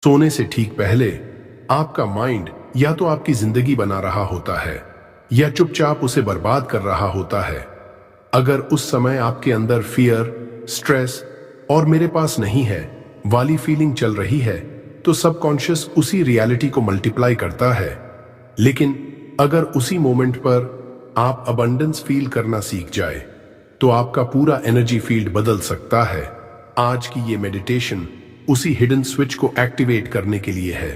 सोने से ठीक पहले आपका माइंड या तो आपकी जिंदगी बना रहा होता है या चुपचाप उसे बर्बाद कर रहा होता है। अगर उस समय आपके अंदर फियर, स्ट्रेस और मेरे पास नहीं है वाली फीलिंग चल रही है तो सबकॉन्शियस उसी रियलिटी को मल्टीप्लाई करता है। लेकिन अगर उसी मोमेंट पर आप अबंडेंस फील करना सीख जाए तो आपका पूरा एनर्जी फील्ड बदल सकता है। आज की ये मेडिटेशन उसी हिडन स्विच को एक्टिवेट करने के लिए है।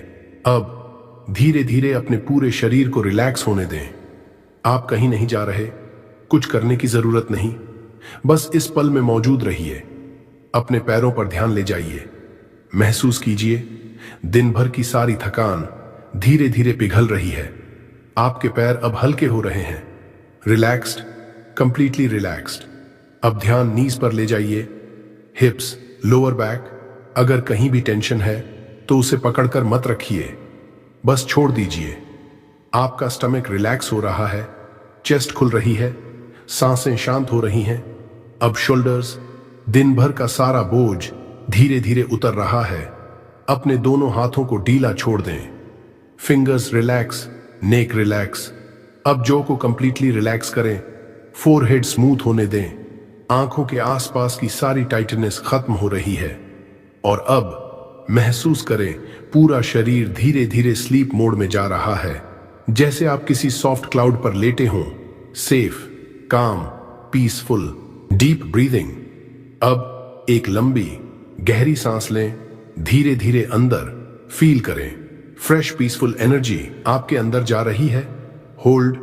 अब धीरे धीरे अपने पूरे शरीर को रिलैक्स होने दें। आप कहीं नहीं जा रहे, कुछ करने की जरूरत नहीं, बस इस पल में मौजूद रहिए। अपने पैरों पर ध्यान ले जाइए, महसूस कीजिए दिन भर की सारी थकान धीरे धीरे पिघल रही है। आपके पैर अब हल्के हो रहे हैं, रिलैक्स्ड, कंप्लीटली रिलैक्स्ड। अब ध्यान नीज पर ले जाइए, हिप्स, लोअर बैक। अगर कहीं भी टेंशन है तो उसे पकड़कर मत रखिए, बस छोड़ दीजिए। आपका स्टमक रिलैक्स हो रहा है, चेस्ट खुल रही है, सांसें शांत हो रही हैं। अब शोल्डर्स, दिन भर का सारा बोझ धीरे धीरे उतर रहा है। अपने दोनों हाथों को ढीला छोड़ दें, फिंगर्स रिलैक्स, नेक रिलैक्स। अब जॉ को कंप्लीटली रिलैक्स करें, फोरहेड स्मूथ होने दें। आंखों के आसपास की सारी टाइटनेस खत्म हो रही है और अब महसूस करें पूरा शरीर धीरे धीरे स्लीप मोड में जा रहा है, जैसे आप किसी सॉफ्ट क्लाउड पर लेटे हों। सेफ, काम, पीसफुल। Deep breathing. अब एक लंबी गहरी सांस लें, धीरे धीरे अंदर फील करें फ्रेश पीसफुल एनर्जी आपके अंदर जा रही है। होल्ड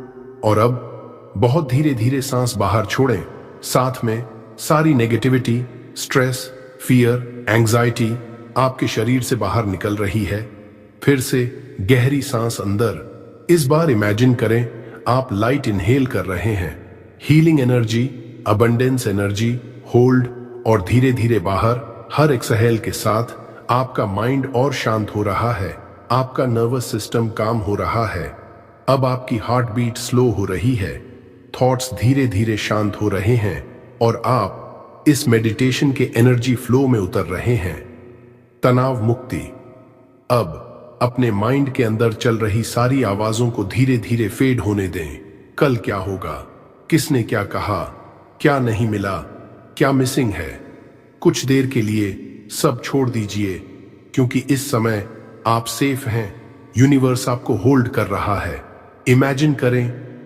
और अब बहुत धीरे धीरे सांस बाहर छोड़ें। साथ में सारी नेगेटिविटी, स्ट्रेस, फियर, एंजाइटी आपके शरीर से बाहर निकल रही है। फिर से गहरी सांस अंदर। इस बार इमेजिन करें आप लाइट इनहेल कर रहे हैं, healing energy, abundance energy. Hold और धीरे धीरे बाहर। हर एक्सहेल के साथ आपका माइंड और शांत हो रहा है, आपका नर्वस सिस्टम काम हो रहा है। अब आपकी हार्ट बीट स्लो हो रही है, थॉट्स धीरे धीरे शांत हो रहे हैं और आप इस मेडिटेशन के एनर्जी फ्लो में उतर रहे हैं। तनाव मुक्ति। अब अपने माइंड के अंदर चल रही सारी आवाजों को धीरे धीरे फेड होने दें। कल क्या होगा, किसने क्या कहा, क्या नहीं मिला, क्या मिसिंग है, कुछ देर के लिए सब छोड़ दीजिए, क्योंकि इस समय आप सेफ हैं। यूनिवर्स आपको होल्ड कर रहा है। इमेजिन करें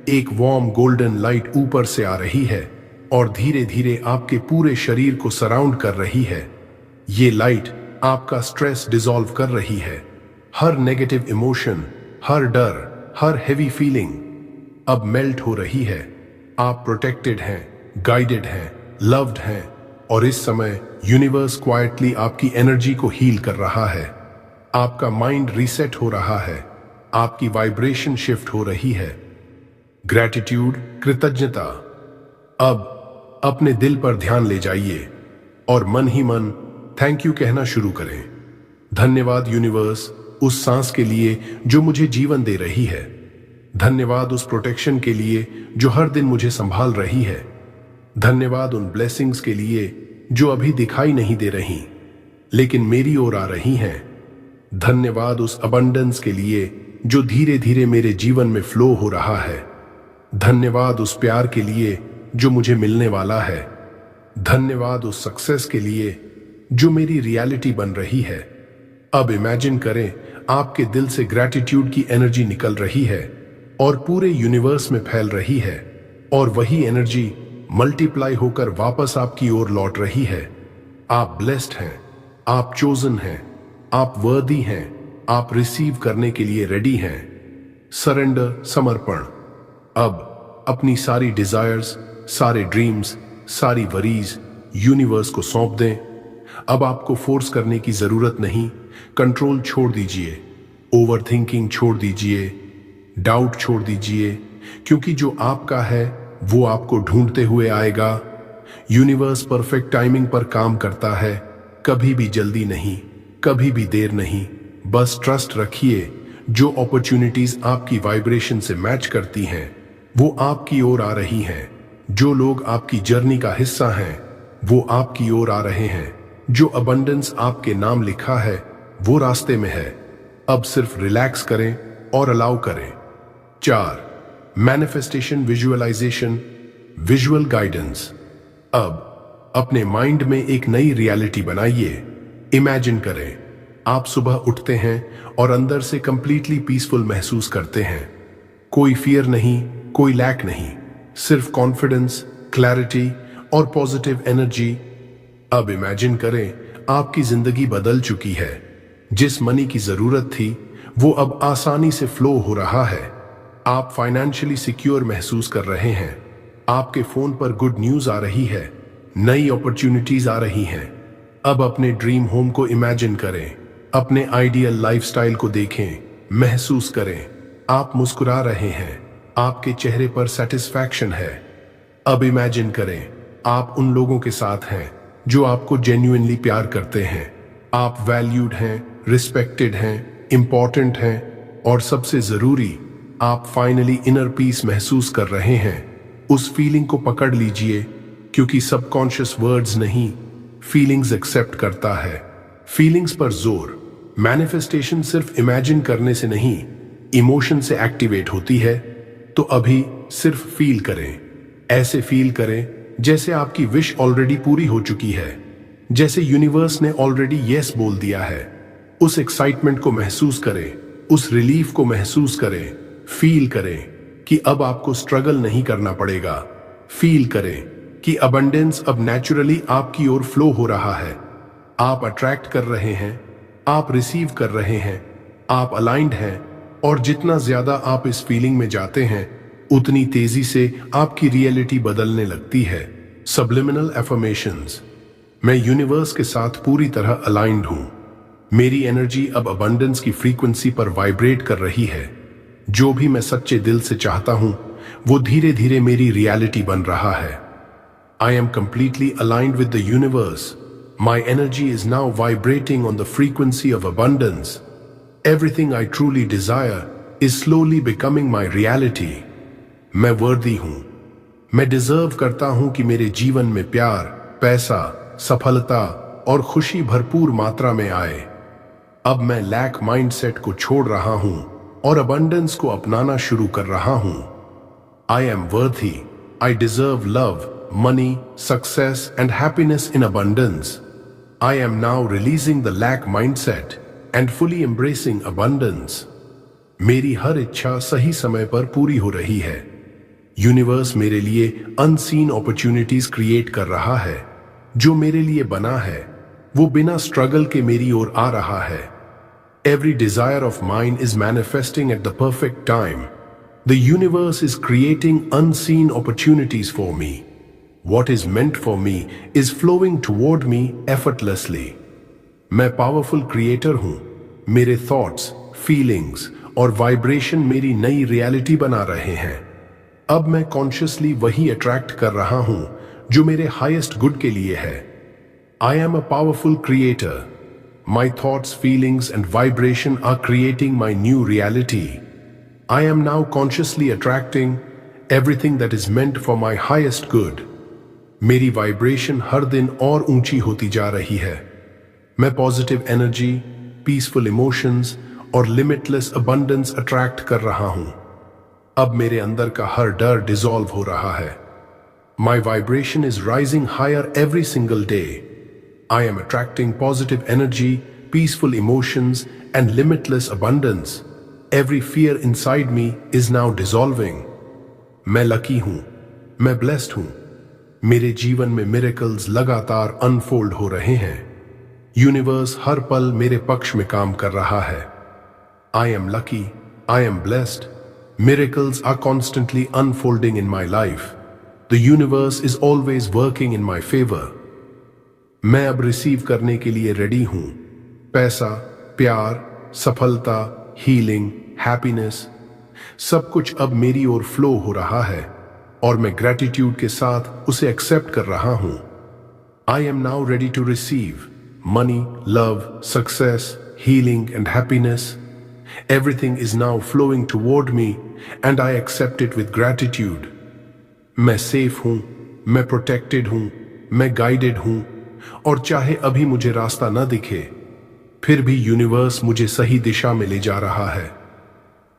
एक वार्म गोल्डन लाइट ऊपर से आ रही है और धीरे धीरे आपके पूरे शरीर को सराउंड कर रही है। ये लाइट आपका स्ट्रेस डिसॉल्व कर रही है। हर नेगेटिव इमोशन, हर डर, हर हेवी फीलिंग अब मेल्ट हो रही है। आप प्रोटेक्टेड हैं, गाइडेड हैं, लव्ड हैं और इस समय यूनिवर्स क्वाइटली आपकी एनर्जी को हील कर रहा है। आपका माइंड रीसेट हो रहा है, आपकी वाइब्रेशन शिफ्ट हो रही है। ग्रैटिट्यूड, कृतज्ञता। अब अपने दिल पर ध्यान ले जाइए और मन ही मन थैंक यू कहना शुरू करें। धन्यवाद यूनिवर्स उस सांस के लिए जो मुझे जीवन दे रही है। धन्यवाद उस प्रोटेक्शन के लिए जो हर दिन मुझे संभाल रही है। धन्यवाद उन ब्लेसिंग्स के लिए जो अभी दिखाई नहीं दे रही लेकिन मेरी ओर आ रही हैं। धन्यवाद उस अबंडेंस के लिए जो धीरे धीरे मेरे जीवन में फ्लो हो रहा है। धन्यवाद उस प्यार के लिए जो मुझे मिलने वाला है। धन्यवाद उस सक्सेस के लिए जो मेरी रियलिटी बन रही है। अब इमेजिन करें आपके दिल से ग्रैटिट्यूड की एनर्जी निकल रही है और पूरे यूनिवर्स में फैल रही है और वही एनर्जी मल्टीप्लाई होकर वापस आपकी ओर लौट रही है। आप ब्लेस्ड हैं, आप चोजन हैं, आप वर्दी हैं, आप रिसीव करने के लिए रेडी हैं। सरेंडर, समर्पण। अब अपनी सारी डिजायर्स, सारे ड्रीम्स, सारी वरीज यूनिवर्स को सौंप दें। अब आपको फोर्स करने की जरूरत नहीं, कंट्रोल छोड़ दीजिए, ओवर थिंकिंग छोड़ दीजिए, डाउट छोड़ दीजिए, क्योंकि जो आपका है वो आपको ढूंढते हुए आएगा। यूनिवर्स परफेक्ट टाइमिंग पर काम करता है, कभी भी जल्दी नहीं, कभी भी देर नहीं। बस ट्रस्ट रखिए, जो अपॉर्चुनिटीज आपकी वाइब्रेशन से मैच करती हैं वो आपकी ओर आ रही हैं। जो लोग आपकी जर्नी का हिस्सा हैं वो आपकी ओर आ रहे हैं। जो अबंडेंस आपके नाम लिखा है वो रास्ते में है। अब सिर्फ रिलैक्स करें और अलाउ करें। 4. Manifestation visualisation, visual guidance. अब अपने माइंड में एक नई रियलिटी बनाइए। इमेजिन करें आप सुबह उठते हैं और अंदर से कंप्लीटली पीसफुल महसूस करते हैं। कोई फियर नहीं, कोई लैक नहीं, सिर्फ कॉन्फिडेंस, क्लैरिटी और पॉजिटिव एनर्जी। अब इमेजिन करें आपकी जिंदगी बदल चुकी है। जिस मनी की जरूरत थी वो अब आसानी से फ्लो हो रहा है। आप फाइनेंशियली सिक्योर महसूस कर रहे हैं। आपके फोन पर गुड न्यूज आ रही है, नई अपॉर्चुनिटीज आ रही हैं। अब अपने ड्रीम होम को इमेजिन करें, अपने आइडियल लाइफस्टाइल को देखें, महसूस करें आप मुस्कुरा रहे हैं, आपके चेहरे पर सेटिस्फैक्शन है। अब इमेजिन करें आप उन लोगों के साथ हैं जो आपको जेन्युइनली प्यार करते हैं। आप वैल्यूड हैं, रिस्पेक्टेड हैं, इंपॉर्टेंट हैं और सबसे जरूरी आप फाइनली इनर पीस महसूस कर रहे हैं। उस फीलिंग को पकड़ लीजिए, क्योंकि सबकॉन्शियस वर्ड्स नहीं, फीलिंग्स एक्सेप्ट करता है। फीलिंग्स पर जोर। मैनिफेस्टेशन सिर्फ इमेजिन करने से नहीं, इमोशन से एक्टिवेट होती है। तो अभी सिर्फ फील करें। ऐसे फील करें जैसे आपकी विश ऑलरेडी पूरी हो चुकी है, जैसे यूनिवर्स ने ऑलरेडी यस बोल दिया है। उस एक्साइटमेंट को महसूस करें, उस रिलीफ को महसूस करें। फील करें कि अब आपको स्ट्रगल नहीं करना पड़ेगा। फील करें कि अबंडेंस अब नेचुरली आपकी ओर फ्लो हो रहा है। आप अट्रैक्ट कर रहे हैं, आप रिसीव कर रहे हैं, आप अलाइंड हैं। और जितना ज्यादा आप इस फीलिंग में जाते हैं उतनी तेजी से आपकी रियलिटी बदलने लगती है। Subliminal affirmations. मैं यूनिवर्स के साथ पूरी तरह अलाइंड हूं। मेरी एनर्जी अब अबंडेंस की फ्रीक्वेंसी पर वाइब्रेट कर रही है। जो भी मैं सच्चे दिल से चाहता हूं वो धीरे धीरे मेरी रियलिटी बन रहा है। I am completely aligned with the universe. My energy is now vibrating on the frequency of abundance. Everything I truly desire is slowly becoming my reality. मैं वर्दी हूं। मैं डिजर्व करता हूं कि मेरे जीवन में प्यार, पैसा, सफलता और खुशी भरपूर मात्रा में आए। अब मैं लैक माइंडसेट को छोड़ रहा हूं और अबंडेंस को अपनाना शुरू कर रहा हूं। I am worthy. I deserve love, money, success and happiness in abundance. I am now releasing the lack mindset and fully embracing abundance. मेरी हर इच्छा सही समय पर पूरी हो रही है। यूनिवर्स मेरे लिए अनसीन अपॉर्चुनिटीज क्रिएट कर रहा है। जो मेरे लिए बना है वो बिना स्ट्रगल के मेरी ओर आ रहा है। Every desire of mine is manifesting at the perfect time. The universe is creating unseen opportunities for me. What is meant for me is flowing toward me effortlessly. मैं पावरफुल क्रिएटर हूं। मेरे thoughts, feelings और vibration मेरी नई reality बना रहे हैं। अब मैं कॉन्शियसली वही अट्रैक्ट कर रहा हूं जो मेरे हाईएस्ट गुड के लिए है। I am a powerful creator. My thoughts, feelings and vibration are creating my new reality. I am now consciously attracting everything that is meant for my highest good. मेरी vibration हर दिन और ऊंची होती जा रही है। मैं पॉजिटिव एनर्जी, पीसफुल इमोशंस और लिमिटलेस अबंडेंस अट्रैक्ट कर रहा हूं। अब मेरे अंदर का हर डर डिसॉल्व हो रहा है। My vibration is rising higher every single day. I am attracting positive energy, peaceful emotions and limitless abundance. Every fear inside me is now dissolving. मैं लकी हूं, मैं ब्लेस्ड हूं। मेरे जीवन में मिरेकल्स लगातार अनफोल्ड हो रहे हैं। यूनिवर्स हर पल मेरे पक्ष में काम कर रहा है। I am lucky, I am blessed. Miracles are constantly unfolding in my life. The universe is always working in my favor. मैं अब रिसीव करने के लिए रेडी हूं। पैसा, प्यार, सफलता, हीलिंग, हैप्पीनेस, सब कुछ अब मेरी ओर फ्लो हो रहा है और मैं ग्रैटिट्यूड के साथ उसे एक्सेप्ट कर रहा हूं। I am now ready to receive money, love, success, healing and happiness. Everything is now flowing toward me and I accept it with gratitude. मैं सेफ हूं, मैं प्रोटेक्टेड हूं, मैं गाइडेड हूं और चाहे अभी मुझे रास्ता न दिखे फिर भी यूनिवर्स मुझे सही दिशा में ले जा रहा है।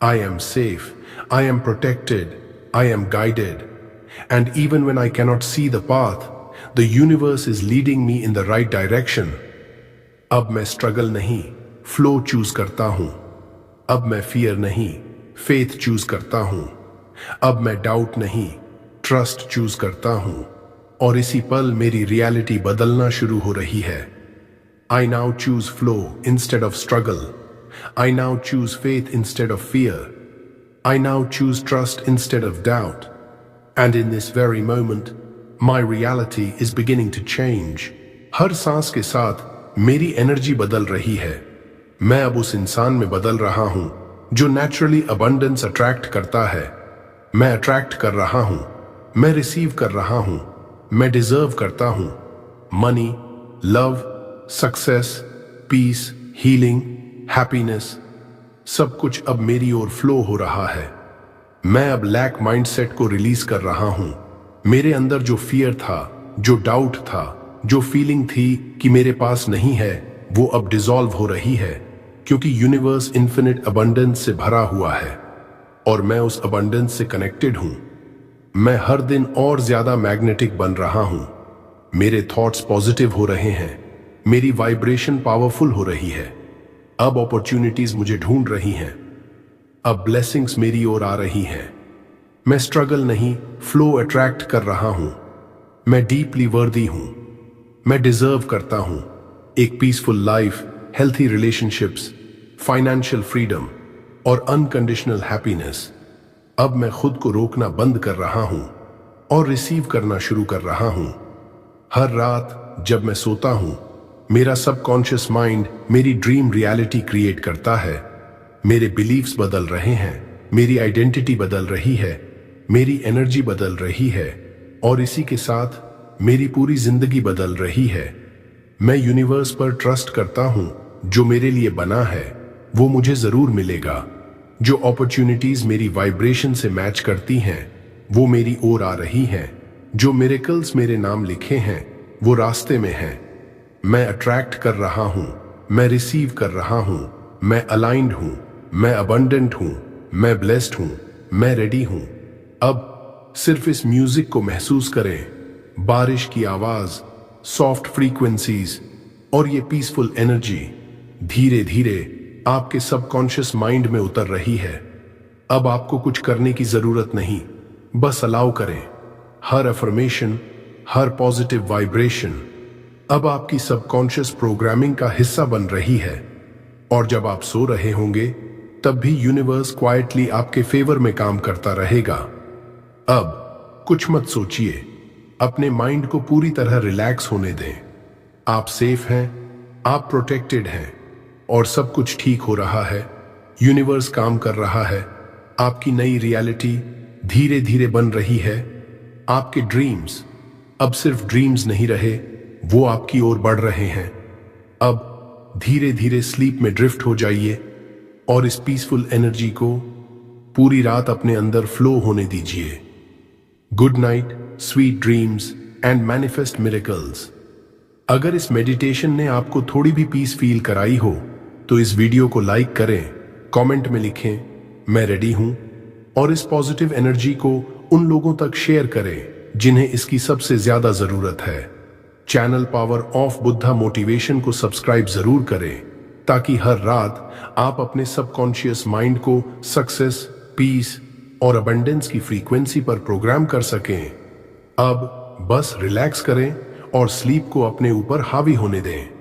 I am safe, I am protected, I am guided, and even when I cannot see the path, the universe is leading me in the right direction. अब मैं स्ट्रगल नहीं, फ्लो चूज करता हूं। अब मैं फियर नहीं, फेथ चूज करता हूं। अब मैं डाउट नहीं, ट्रस्ट चूज करता हूं। और इसी पल मेरी रियलिटी बदलना शुरू हो रही है। I now choose flow instead of struggle. I now choose faith instead of fear. I now choose trust instead of doubt. And in this very moment my reality is beginning to change. हर सांस के साथ मेरी energy बदल रही है। मैं अब उस इंसान में बदल रहा हूं जो नेचुरली अबंडेंस अट्रैक्ट करता है। मैं अट्रैक्ट कर रहा हूं, मैं रिसीव कर रहा हूं, मैं डिजर्व करता हूं। Money, love, success, peace, healing, happiness, सब कुछ अब मेरी ओर फ्लो हो रहा है। मैं अब लैक माइंडसेट को रिलीज कर रहा हूं। मेरे अंदर जो फियर था, जो डाउट था, जो फीलिंग थी कि मेरे पास नहीं है, वो अब डिसॉल्व हो रही है, क्योंकि यूनिवर्स इन्फिनिट अबंडेंस से भरा हुआ है और मैं उस अबंडेंस से कनेक्टेड हूं। मैं हर दिन और ज्यादा मैग्नेटिक बन रहा हूं। मेरे थॉट्स पॉजिटिव हो रहे हैं, मेरी वाइब्रेशन पावरफुल हो रही है। अब अपॉर्चुनिटीज मुझे ढूंढ रही हैं। अब ब्लेसिंग्स मेरी ओर आ रही हैं। मैं स्ट्रगल नहीं, फ्लो अट्रैक्ट कर रहा हूं। मैं डीपली वर्दी हूं। मैं डिजर्व करता हूं एक peaceful life, healthy relationships, financial freedom और अनकंडीशनल हैप्पीनेस। अब मैं खुद को रोकना बंद कर रहा हूं और रिसीव करना शुरू कर रहा हूं। हर रात जब मैं सोता हूं, मेरा सबकॉन्शियस माइंड मेरी ड्रीम रियलिटी क्रिएट करता है। मेरे बिलीव्स बदल रहे हैं, मेरी आइडेंटिटी बदल रही है, मेरी एनर्जी बदल रही है और इसी के साथ मेरी पूरी जिंदगी बदल रही है। मैं यूनिवर्स पर ट्रस्ट करता हूं, जो मेरे लिए बना है वो मुझे जरूर मिलेगा। जो अपॉर्चुनिटीज मेरी वाइब्रेशन से मैच करती हैं वो मेरी ओर आ रही हैं। जो मिरेकल्स मेरे नाम लिखे हैं वो रास्ते में हैं। मैं अट्रैक्ट कर रहा हूं, मैं रिसीव कर रहा हूं, मैं अलाइंड हूं, मैं अबंडेंट हूं, मैं ब्लेस्ड हूं, मैं रेडी हूं। अब सिर्फ इस म्यूजिक को महसूस करें, बारिश की आवाज, सॉफ्ट फ्रीक्वेंसीज और ये पीसफुल एनर्जी धीरे धीरे आपके सबकॉन्शियस माइंड में उतर रही है। अब आपको कुछ करने की जरूरत नहीं, बस अलाउ करें। हर अफर्मेशन, हर पॉजिटिव वाइब्रेशन अब आपकी सबकॉन्शियस प्रोग्रामिंग का हिस्सा बन रही है। और जब आप सो रहे होंगे तब भी यूनिवर्स क्वाइटली आपके फेवर में काम करता रहेगा। अब कुछ मत सोचिए, अपने माइंड को पूरी तरह रिलैक्स होने दें। आप सेफ हैं, आप प्रोटेक्टेड हैं और सब कुछ ठीक हो रहा है। यूनिवर्स काम कर रहा है, आपकी नई रियलिटी धीरे धीरे बन रही है। आपके ड्रीम्स अब सिर्फ ड्रीम्स नहीं रहे, वो आपकी ओर बढ़ रहे हैं। अब धीरे धीरे स्लीप में ड्रिफ्ट हो जाइए और इस पीसफुल एनर्जी को पूरी रात अपने अंदर फ्लो होने दीजिए। Good night, sweet dreams and manifest miracles. अगर इस मेडिटेशन ने आपको थोड़ी भी पीस फील कराई हो तो इस वीडियो को लाइक करें, कमेंट में लिखें मैं रेडी हूं और इस पॉजिटिव एनर्जी को उन लोगों तक शेयर करें जिन्हें इसकी सबसे ज्यादा जरूरत है। Channel power of Buddha motivation को सब्सक्राइब जरूर करें ताकि हर रात आप अपने सबकॉन्शियस माइंड को सक्सेस, पीस और अबंडेंस की फ्रीक्वेंसी पर प्रोग्राम कर सकें। अब बस रिलैक्स करें और स्लीप को अपने ऊपर हावी होने दें।